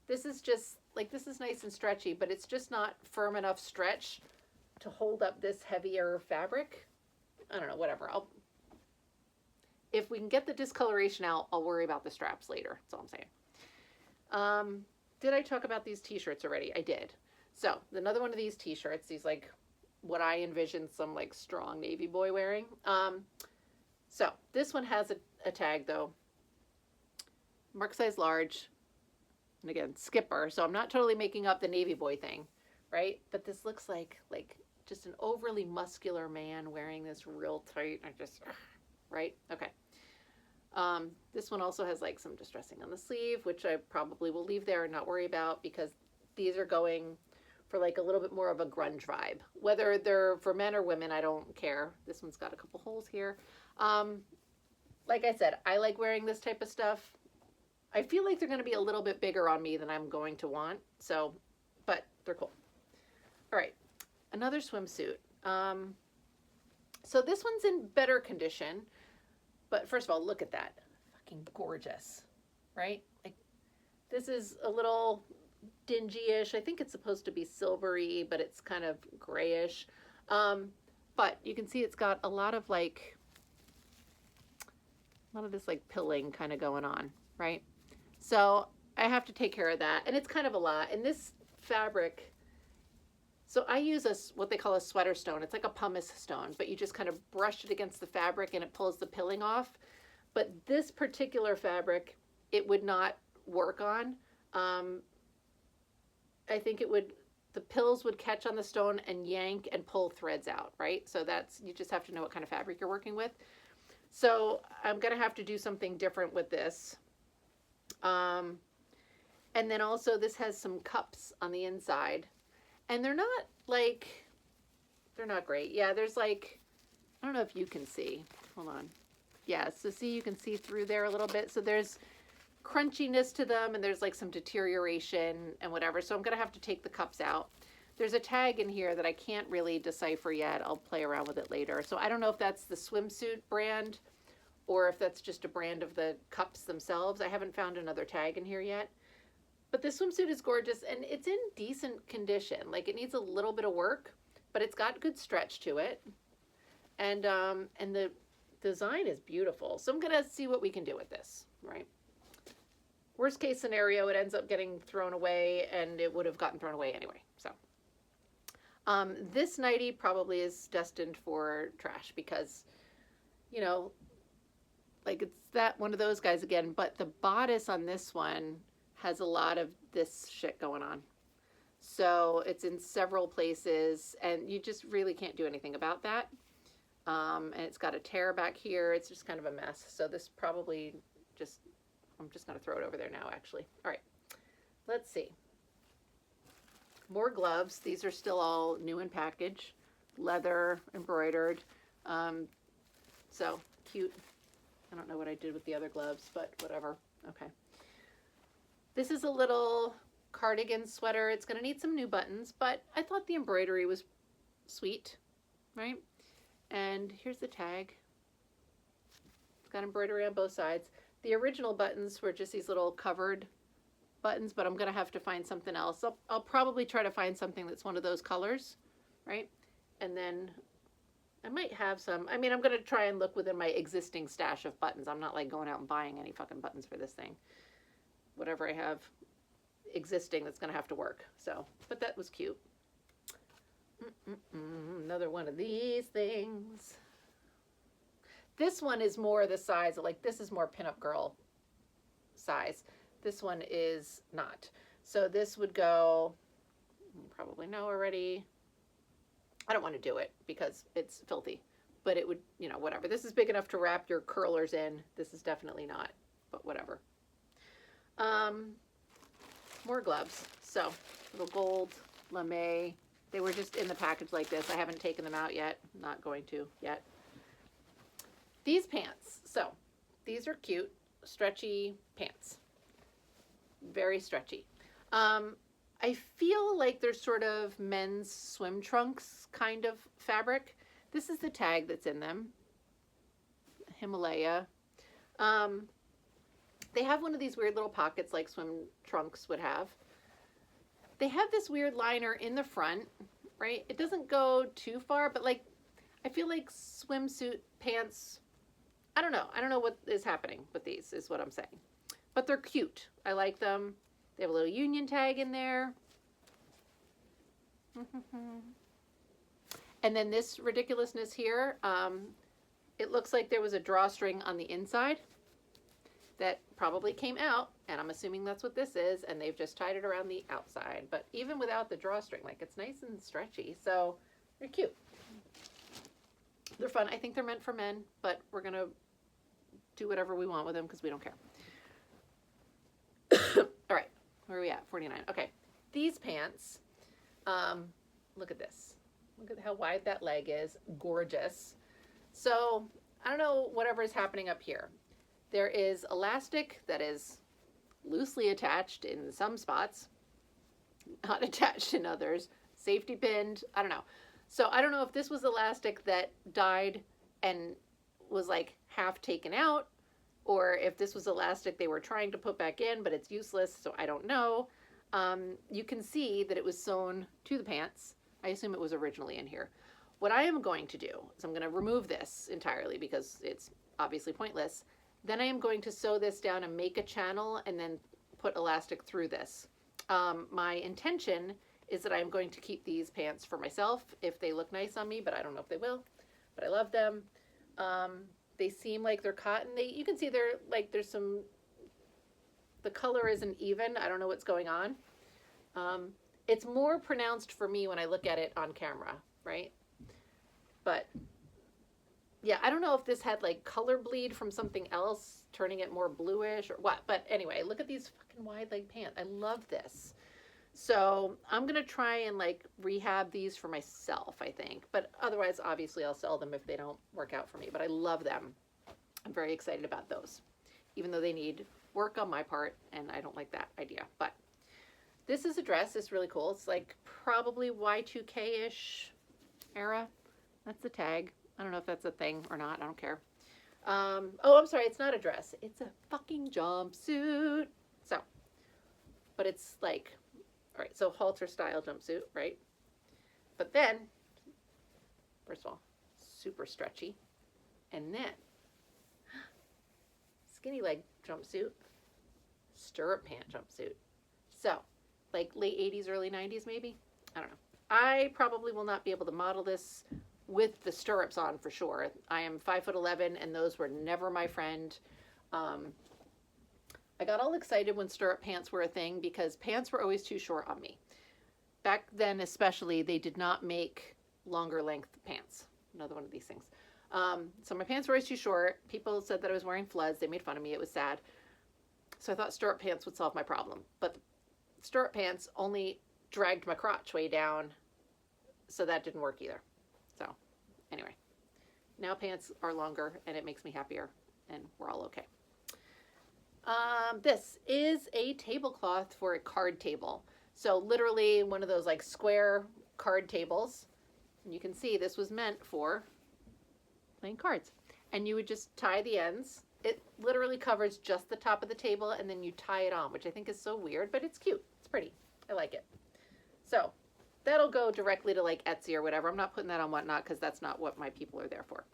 This is just, like this is nice and stretchy, but it's just not firm enough stretch to hold up this heavier fabric. I don't know, whatever. If we can get the discoloration out, I'll worry about the straps later. That's all I'm saying. Did I talk about these t-shirts already? I did. So another one of these t-shirts, these like what I envision some like strong Navy boy wearing. So this one has a tag though. Mark size large. And again, skipper. So I'm not totally making up the Navy boy thing, right? But this looks like just an overly muscular man wearing this real tight. Right? Okay. This one also has like some distressing on the sleeve, which I probably will leave there and not worry about because these are going for like a little bit more of a grunge vibe. Whether they're for men or women, I don't care. This one's got a couple holes here. Like I said, I like wearing this type of stuff. I feel like they're going to be a little bit bigger on me than I'm going to want. So, but they're cool. All right. Another swimsuit. So this one's in better condition. But first of all, look at that. Fucking gorgeous, right? Like This is a little dingy-ish. I think it's supposed to be silvery, but it's kind of grayish. But you can see it's got a lot of this like pilling kind of going on, right? So I have to take care of that. And it's kind of a lot. And this fabric, so I use what they call a sweater stone. It's like a pumice stone, but you just kind of brush it against the fabric and it pulls the pilling off. But this particular fabric, it would not work on. I think the pills would catch on the stone and yank and pull threads out, right? So you just have to know what kind of fabric you're working with. So I'm going to have to do something different with this. And then also this has some cups on the inside. And they're not great. Yeah, there's I don't know if you can see. Hold on. Yeah, so see, you can see through there a little bit. So there's crunchiness to them and there's some deterioration and whatever. So I'm going to have to take the cups out. There's a tag in here that I can't really decipher yet. I'll play around with it later. So I don't know if that's the swimsuit brand or if that's just a brand of the cups themselves. I haven't found another tag in here yet. But the swimsuit is gorgeous and it's in decent condition. It needs a little bit of work, but it's got good stretch to it. And the design is beautiful. So I'm going to see what we can do with this, right? Worst case scenario, it ends up getting thrown away, and it would have gotten thrown away anyway. So this nightie probably is destined for trash because, it's that one of those guys again. But the bodice on this one has a lot of this shit going on. So it's in several places, and you just really can't do anything about that. And it's got a tear back here. It's just kind of a mess. So this probably I'm just going to throw it over there now, actually. All right, let's see. More gloves. These are still all new in package. Leather, embroidered. So cute. I don't know what I did with the other gloves, but whatever. Okay. This is a little cardigan sweater. It's going to need some new buttons, but I thought the embroidery was sweet, right? And here's the tag. It's got embroidery on both sides. The original buttons were just these little covered buttons, but I'm going to have to find something else. I'll probably try to find something that's one of those colors, right? And then I might have some. I mean, I'm going to try and look within my existing stash of buttons. I'm not going out and buying any fucking buttons for this thing. Whatever I have existing that's going to have to work. So, but that was cute. Another one of these things. This one is more the size of this is more pinup girl size. This one is not. So this would go, you probably know already. I don't want to do it because it's filthy, but it would, whatever. This is big enough to wrap your curlers in. This is definitely not, but whatever. More gloves. So little gold lame. They were just in the package like this. I haven't taken them out yet. Not going to yet. These pants. So these are cute, stretchy pants. Very stretchy. I feel like they're sort of men's swim trunks kind of fabric. This is the tag that's in them. Himalaya. They have one of these weird little pockets like swim trunks would have. They have this weird liner in the front, right? It doesn't go too far, but I feel like swimsuit pants, I don't know. I don't know what is happening with these is what I'm saying. But they're cute. I like them. They have a little union tag in there. And then this ridiculousness here, it looks like there was a drawstring on the inside that probably came out, and I'm assuming that's what this is, and they've just tied it around the outside. But even without the drawstring, it's nice and stretchy, so they're cute. They're fun. I think they're meant for men, but we're going to do whatever we want with them because we don't care. All right, where are we at? 49. Okay, these pants, look at this. Look at how wide that leg is. Gorgeous. So I don't know whatever is happening up here. There is elastic that is loosely attached in some spots, not attached in others, safety pinned, I don't know. So I don't know if this was elastic that died and was half taken out or if this was elastic they were trying to put back in, but it's useless, so I don't know. You can see that it was sewn to the pants. I assume it was originally in here. What I am going to do is I'm going to remove this entirely because it's obviously pointless. Then I am going to sew this down and make a channel and then put elastic through this. My intention is that I'm going to keep these pants for myself if they look nice on me, but I don't know if they will. But I love them. They seem like they're cotton. You can see they're like there's some. The color isn't even. I don't know what's going on. It's more pronounced for me when I look at it on camera, right? But yeah, I don't know if this had like color bleed from something else, turning it more bluish or what. But anyway, look at these fucking wide leg pants. I love this. So I'm going to try and like rehab these for myself, I think. But otherwise, obviously, I'll sell them if they don't work out for me. But I love them. I'm very excited about those, even though they need work on my part. And I don't like that idea. But this is a dress. It's really cool. It's like probably Y2K-ish era. That's the tag. I don't know if that's a thing or not. I don't care. Oh, I'm sorry. It's not a dress. It's a fucking jumpsuit. So, but it's like, all right, so halter style jumpsuit, right? But then, first of all, super stretchy. And then, skinny leg jumpsuit, stirrup pant jumpsuit. So, like late 80s, early 90s maybe? I don't know. I probably will not be able to model this with the stirrups on for sure. I am 5'11" and those were never my friend. I got all excited when stirrup pants were a thing because pants were always too short on me. Back then especially, they did not make longer length pants. Another one of these things. So my pants were always too short. People said that I was wearing floods. They made fun of me. It was sad. So I thought stirrup pants would solve my problem. But stirrup pants only dragged my crotch way down, so that didn't work either. So anyway, now pants are longer and it makes me happier and we're all okay. This is a tablecloth for a card table. So literally one of those like square card tables. And you can see this was meant for playing cards. And you would just tie the ends. It literally covers just the top of the table and then you tie it on, which I think is so weird, but it's cute. It's pretty. I like it. So that'll go directly to like Etsy or whatever. I'm not putting that on Whatnot because that's not what my people are there for.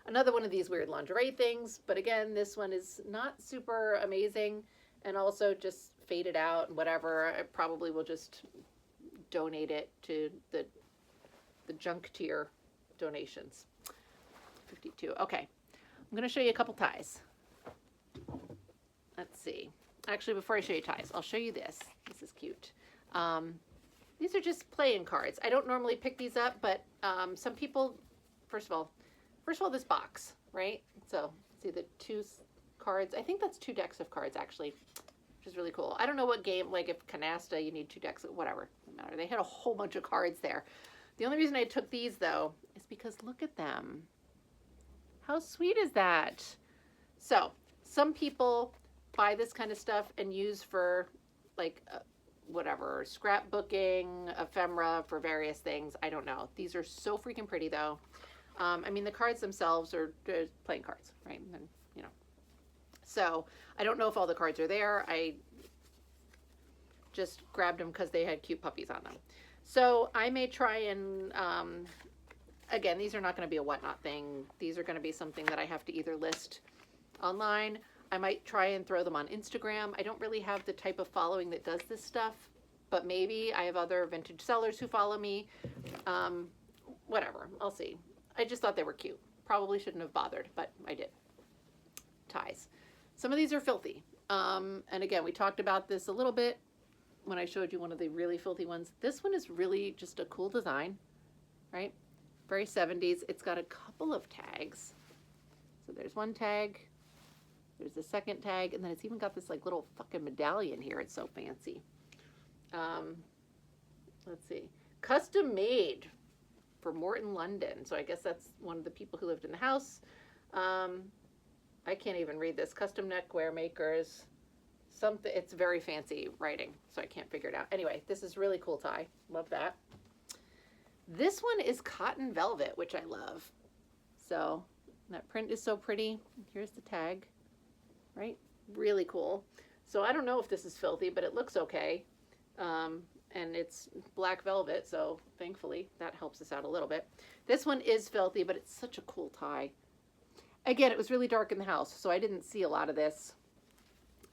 Another one of these weird lingerie things, but again, this one is not super amazing and also just faded out and whatever. I probably will just donate it to the junk tier donations. 52. Okay. I'm going to show you a couple ties. Let's see. Actually, before I show you ties, I'll show you this. This is cute. These are just playing cards. I don't normally pick these up, but some people, first of all, this box, right? So, see the two cards. I think that's 2 decks of cards, actually, which is really cool. I don't know what game, like if Canasta, you need 2 decks, whatever. Doesn't matter. They had a whole bunch of cards there. The only reason I took these, though, is because look at them. How sweet is that? So, some people buy this kind of stuff and use for, like, whatever, scrapbooking, ephemera, for various things. I don't know. These are so freaking pretty, though. I mean, the cards themselves are playing cards, right? And, you know. So, I don't know if all the cards are there. I just grabbed them because they had cute puppies on them. So, I may try and, again, these are not going to be a Whatnot thing. These are going to be something that I have to either list online. I might try and throw them on Instagram. I don't really have the type of following that does this stuff, but maybe I have other vintage sellers who follow me. Whatever, I'll see. I just thought they were cute. Probably shouldn't have bothered, but I did. Ties. Some of these are filthy. And again, we talked about this a little bit when I showed you one of the really filthy ones. This one is really just a cool design, right? Very 70s. It's got a couple of tags. So there's one tag. There's a second tag. And then it's even got this like little fucking medallion here. It's so fancy. Let's see. Custom made for Morton, London. So I guess that's one of the people who lived in the house. I can't even read this. Custom neckwear makers. Something. It's very fancy writing, so I can't figure it out. Anyway, this is really cool tie. Love that. This one is cotton velvet, which I love. So That print is so pretty. Here's the tag, right? Really cool. So I don't know if this is filthy, but it looks okay. And it's black velvet, so thankfully that helps us out a little bit. This one is filthy, but it's such a cool tie. Again, it was really dark in the house, so I didn't see a lot of this.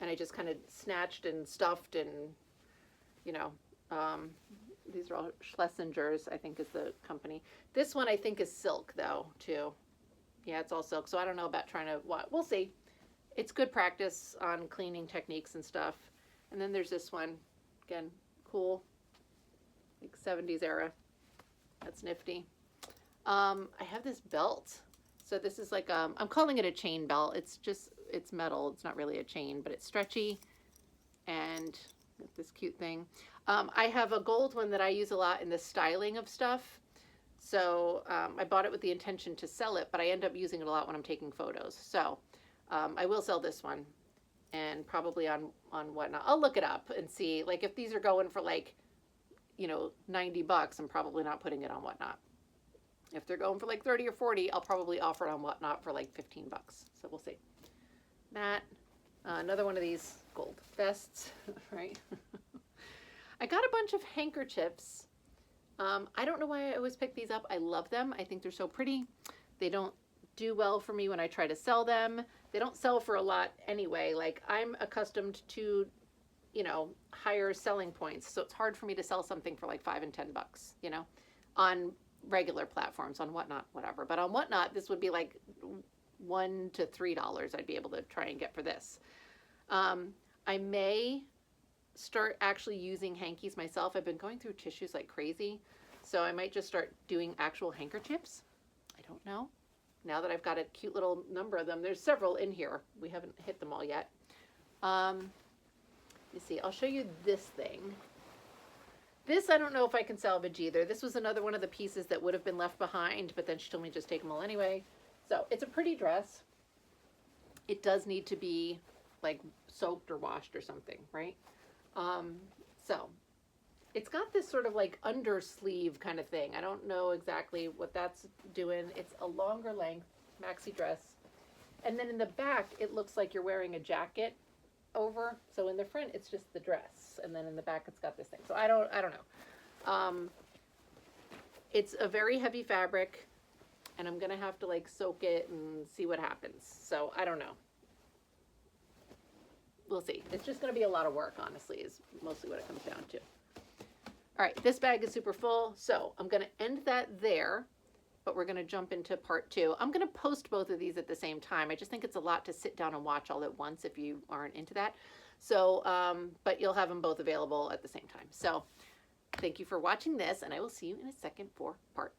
And I just kind of snatched and stuffed and, you know, these are all Schlesingers, I think is the company. This one I think is silk though, too. Yeah, it's all silk, so I don't know about trying to, we'll see. It's good practice on cleaning techniques and stuff. And then there's this one, again, cool, like 70s era. That's nifty. I have this belt. So this is like, I'm calling it a chain belt. It's just, it's metal. It's not really a chain, but it's stretchy. And this cute thing. I have a gold one that I use a lot in the styling of stuff. So I bought it with the intention to sell it, but I end up using it a lot when I'm taking photos. So I will sell this one. And probably on Whatnot. I'll look it up and see, like, if these are going for like, you know, $90, I'm probably not putting it on Whatnot. If they're going for like 30 or 40, I'll probably offer it on Whatnot for like $15. So we'll see. That, another one of these gold vests, right? I got a bunch of handkerchiefs. I don't know why I always pick these up. I love them. I think they're so pretty. They don't do well for me when I try to sell them. They don't sell for a lot anyway. Like, I'm accustomed to, you know, higher selling points. So it's hard for me to sell something for like $5 and $10, you know, on regular platforms, on Whatnot, whatever. But on Whatnot, this would be like $1 to $3 I'd be able to try and get for this. I may start actually using hankies myself. I've been going through tissues like crazy. So I might just start doing actual handkerchiefs. I don't know. Now that I've got a cute little number of them, there's several in here. We haven't hit them all yet. You see, I'll show you this thing. This, I don't know if I can salvage either. This was another one of the pieces that would have been left behind, but then she told me just take them all anyway. So it's a pretty dress. It does need to be like soaked or washed or something, right? So it's got this sort of like undersleeve kind of thing. I don't know exactly what that's doing. It's a longer length maxi dress. And then in the back, it looks like you're wearing a jacket over. So in the front, it's just the dress. And then in the back, it's got this thing. So I don't know. It's a very heavy fabric, and I'm going to have to like soak it and see what happens. So I don't know. We'll see. It's just going to be a lot of work, honestly, is mostly what it comes down to. All right, this bag is super full, so I'm going to end that there, but we're going to jump into part 2. I'm going to post both of these at the same time. I just think it's a lot to sit down and watch all at once if you aren't into that. So, but you'll have them both available at the same time. So thank you for watching this, and I will see you in a second for part